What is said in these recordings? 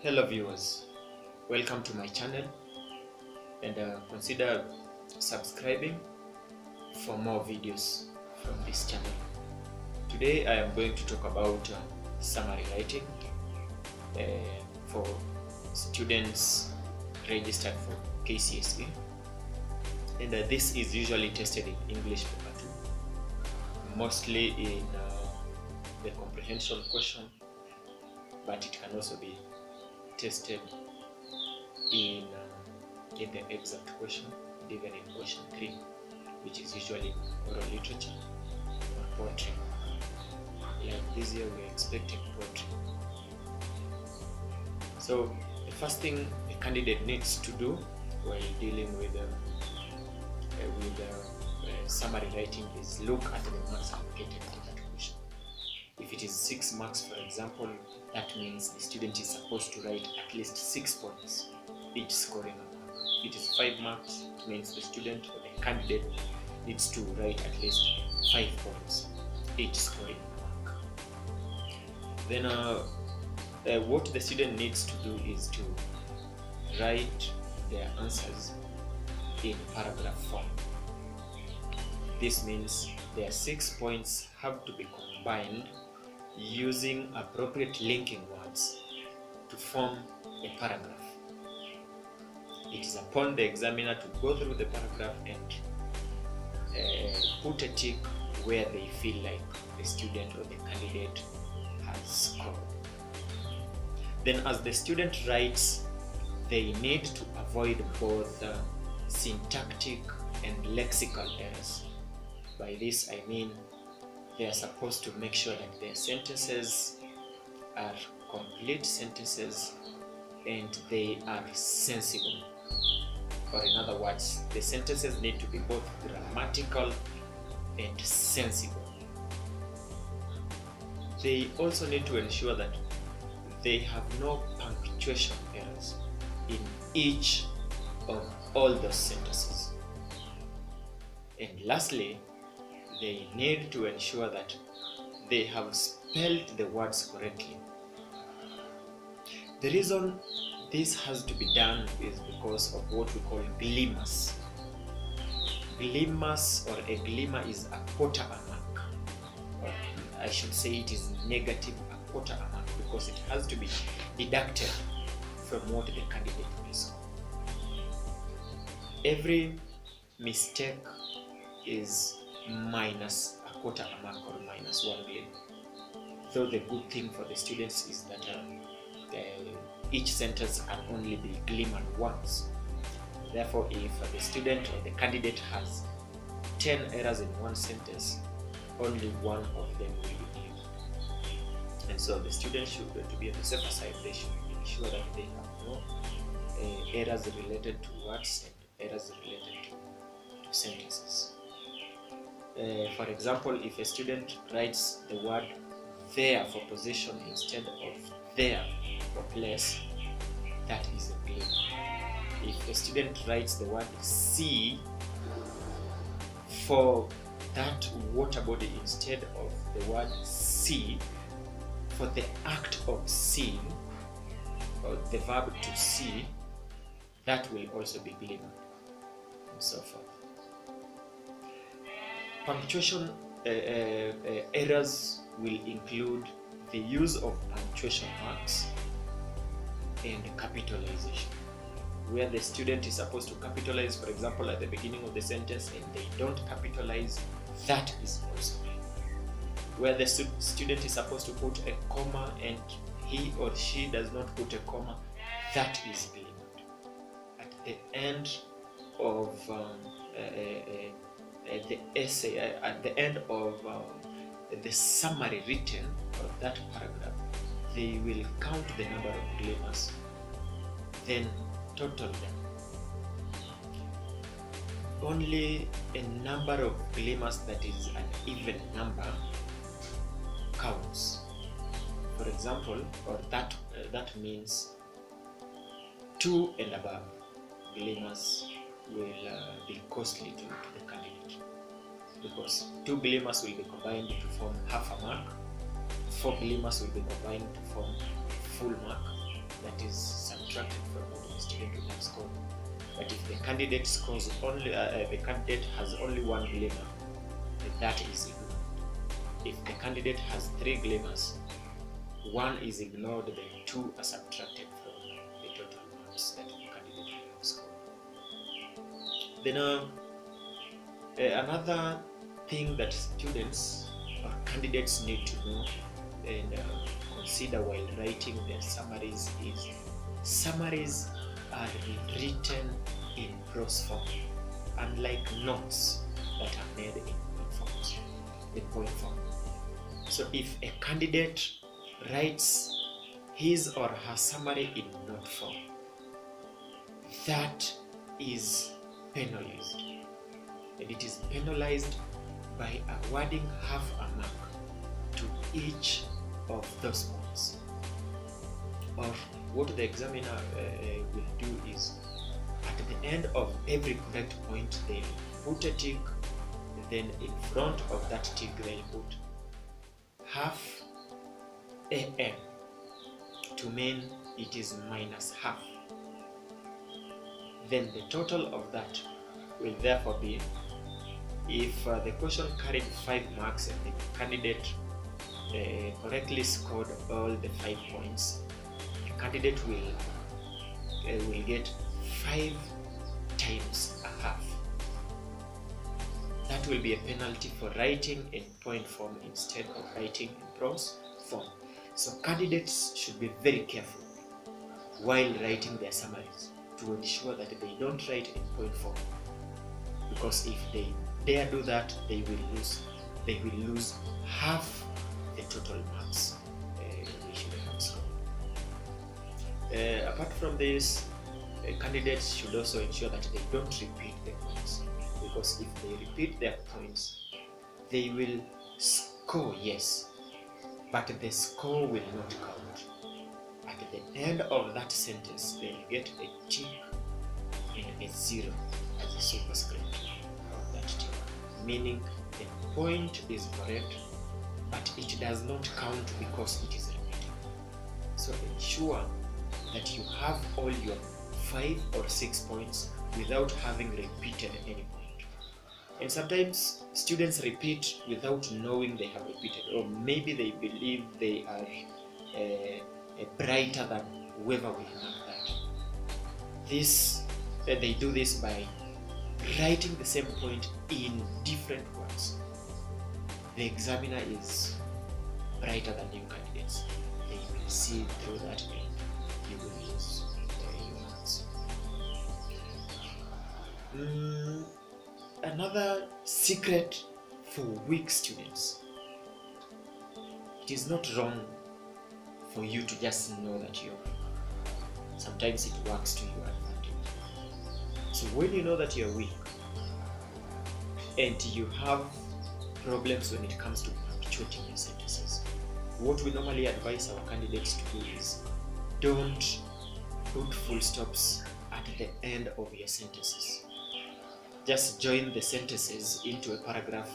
Hello viewers, welcome to my channel and consider subscribing for more videos from this channel. Today I am going to talk about summary writing for students registered for KCSE, and this is usually tested in English paper 2, mostly in the comprehension question, but it can also be tested in the exact question, even in question 3, which is usually oral literature or poetry. Like this year we're expecting poetry. So the first thing a candidate needs to do while dealing with summary writing is look at the marks allocated to that question. If it is 6 marks, for example, that means the student is supposed to write at least 6 points, each scoring a mark. If it is 5 marks, it means the student or the candidate needs to write at least 5 points, each scoring a mark. Then what the student needs to do is to write their answers in paragraph form. This means their 6 points have to be combined using appropriate linking words to form a paragraph. It is upon the examiner to go through the paragraph and put a tick where they feel like the student or the candidate has scored. Then as the student writes, they need to avoid both syntactic and lexical errors. By this I mean they are supposed to make sure that their sentences are complete sentences and they are sensible. Or in other words, the sentences need to be both grammatical and sensible. They also need to ensure that they have no punctuation errors in each of all those sentences. And lastly, they need to ensure that they have spelled the words correctly. The reason this has to be done is because of what we call glimmers. Glimmers, or a glimmer, is a quarter a mark. Or I should say it is negative a quarter a mark because it has to be deducted from what the candidate will score. Every mistake is minus a quarter a mark or minus 1 glim. Though the good thing for the students is that each sentence can only be glimmered once. Therefore, if the student or the candidate has 10 errors in one sentence, only one of them will be used. And so the students should, to be on the safer side, they should ensure that they have no errors related to words and errors related to sentences. For example, if a student writes the word there for position instead of there for place, that is a glimmer. If a student writes the word see for that water body instead of the word see for the act of seeing, or the verb to see, that will also be glimmer, and so forth. Punctuation errors will include the use of punctuation marks and capitalization. Where the student is supposed to capitalize, for example, at the beginning of the sentence, and they don't capitalize, that is also glimmer. Where the student is supposed to put a comma and he or she does not put a comma, that is glimmer. At the end of the essay, at the end of the summary written of that paragraph, they will count the number of glimmers, then total them. Only a number of glimmers that is an even number counts. For example, or that means 2 and above glimmers will be costly to the candidate, because 2 glimmers will be combined to form half a mark, 4 glimmers will be combined to form full mark, that is subtracted from what the student will have scored. But if the candidate scores only, the candidate has only one glimmer, that is ignored. If the candidate has 3 glimmers, 1 is ignored, then 2 are subtracted from the total marks that the candidate will have scored. Then another thing that students or candidates need to know and consider while writing their summaries is summaries are written in prose form, unlike notes that are made in point form. So if a candidate writes his or her summary in note form, that is penalized, and it is penalized by awarding half a mark to each of those points. Or what the examiner will do is, at the end of every correct point, they'll put a tick, then in front of that tick they'll put half AM to mean it is minus half. Then the total of that will therefore be, if the question carried 5 marks and the candidate correctly scored all the 5 points, the candidate will get 5 times a half. That will be a penalty for writing in point form instead of writing in prose form. So candidates should be very careful while writing their summaries to ensure that they don't write in point form, because if they dare do that, they will lose half the total marks they should have scored. Apart from this, candidates should also ensure that they don't repeat their points, because if they repeat their points, they will score, yes, but the score will not count. At the end of that sentence, they'll get a tick and a 0 as a superscript of that tick, meaning the point is correct, but it does not count because it is repeated. So ensure that you have all your 5 or 6 points without having repeated any point. And sometimes students repeat without knowing they have repeated, or maybe they believe they are brighter than whoever will have that. They do this by writing the same point in different words. The examiner is brighter than you candidates. They will see through that and you will lose your marks. Another secret for weak students: it is not wrong for you to just know that you're weak. Sometimes it works to your advantage. So when you know that you're weak and you have problems when it comes to punctuating your sentences, what we normally advise our candidates to do is don't put full stops at the end of your sentences. Just join the sentences into a paragraph,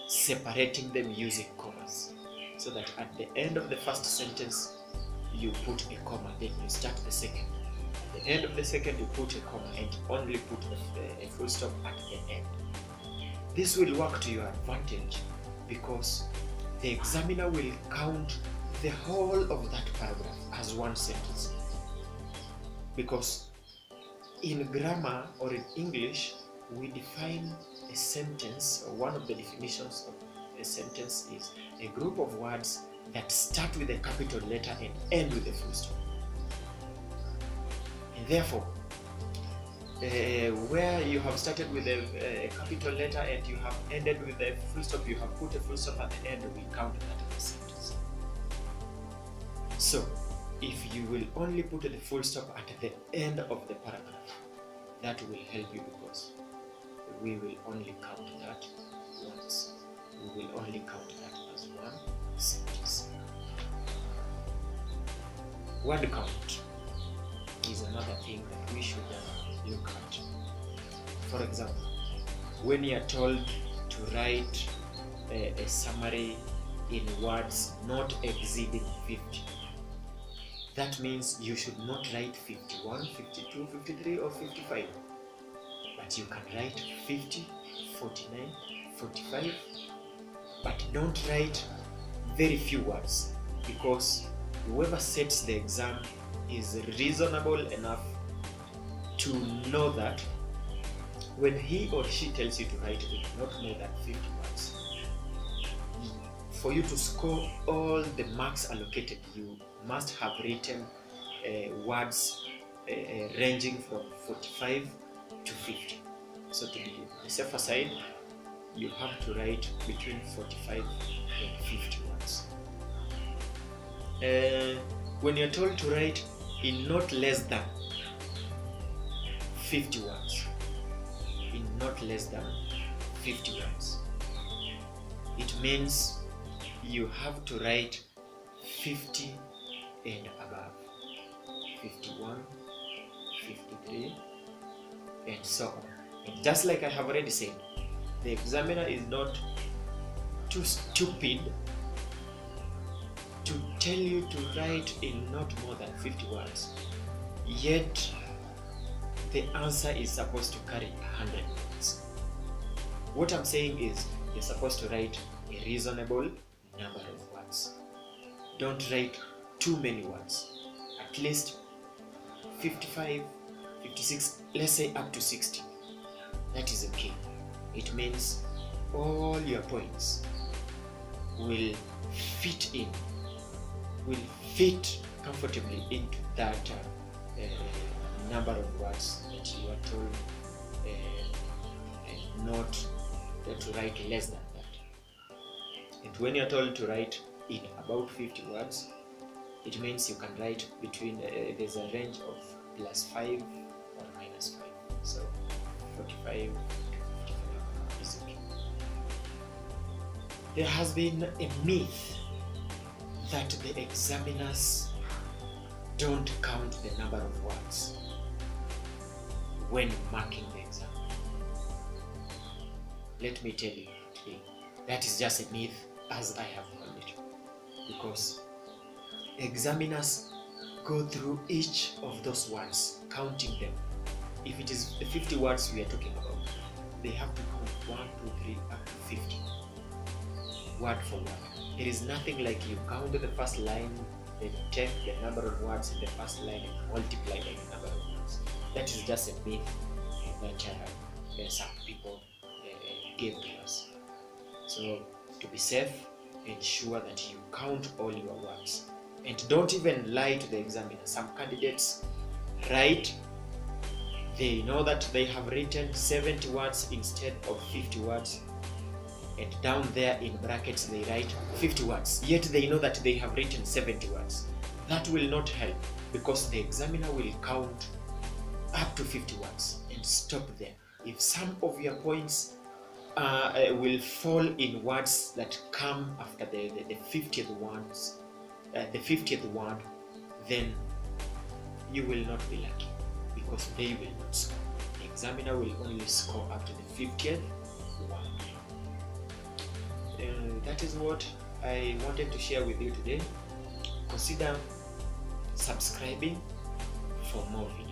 separating them using commas, so that at the end of the first sentence you put a comma, then you start the second. At the end of the second you put a comma and only put a full stop at the end. This will work to your advantage because the examiner will count the whole of that paragraph as one sentence. Because in grammar or in English, we define a sentence, or one of the definitions of a sentence is a group of words that start with a capital letter and end with a full stop. And therefore, where you have started with a capital letter and you have ended with a full stop, you have put a full stop at the end, we count that as a sentence. So, if you will only put the full stop at the end of the paragraph, that will help you because we will only count that once. We will only count that as one sentence. Word count is another thing that we should look at. For example, when you are told to write a summary in words not exceeding 50, That means you should not write 51, 52, 53 or 55, but you can write 50, 49, 45, but don't write very few words, because whoever sets the exam is reasonable enough to know that when he or she tells you to write not more than 50 words, for you to score all the marks allocated, you must have written words ranging from 45 to 50. So to be on the safer side, you have to write between 45 and 50 words. When you're told to write in not less than 50 words, in not less than 50 words, it means you have to write 50 and above, 51, 53, and so on. And just like I have already said, the examiner is not too stupid to tell you to write in not more than 50 words, yet the answer is supposed to carry 100 words. What I'm saying is, you're supposed to write a reasonable number of words. Don't write too many words. At least 55, 56, let's say up to 60. That is okay. It means all your points will fit comfortably into that number of words that you are told not to write less than that. And when you are told to write in about 50 words, it means you can write between, there's a range of +5 or -5. So 45 to 55 is okay. There has been a myth that the examiners don't count the number of words when marking the exam. Let me tell you today, that is just a myth, as I have called it, because examiners go through each of those words, counting them. If it is the 50 words we are talking about, they have to count 1, 2, 3 up to 50, word for word. It is nothing like you count the first line, then take the number of words in the first line and multiply by the number of words. That is just a myth that some people gave to us. So to be safe, ensure that you count all your words. And don't even lie to the examiner. Some candidates write, they know that they have written 70 words instead of 50 words, and down there in brackets they write 50 words, yet they know that they have written 70 words. That will not help, because the examiner will count up to 50 words and stop there. If some of your points will fall in words that come after the 50th words, the 50th word, then you will not be lucky, because they will not score. The examiner will only score up to the 50th word. That is what I wanted to share with you today. Consider subscribing for more videos.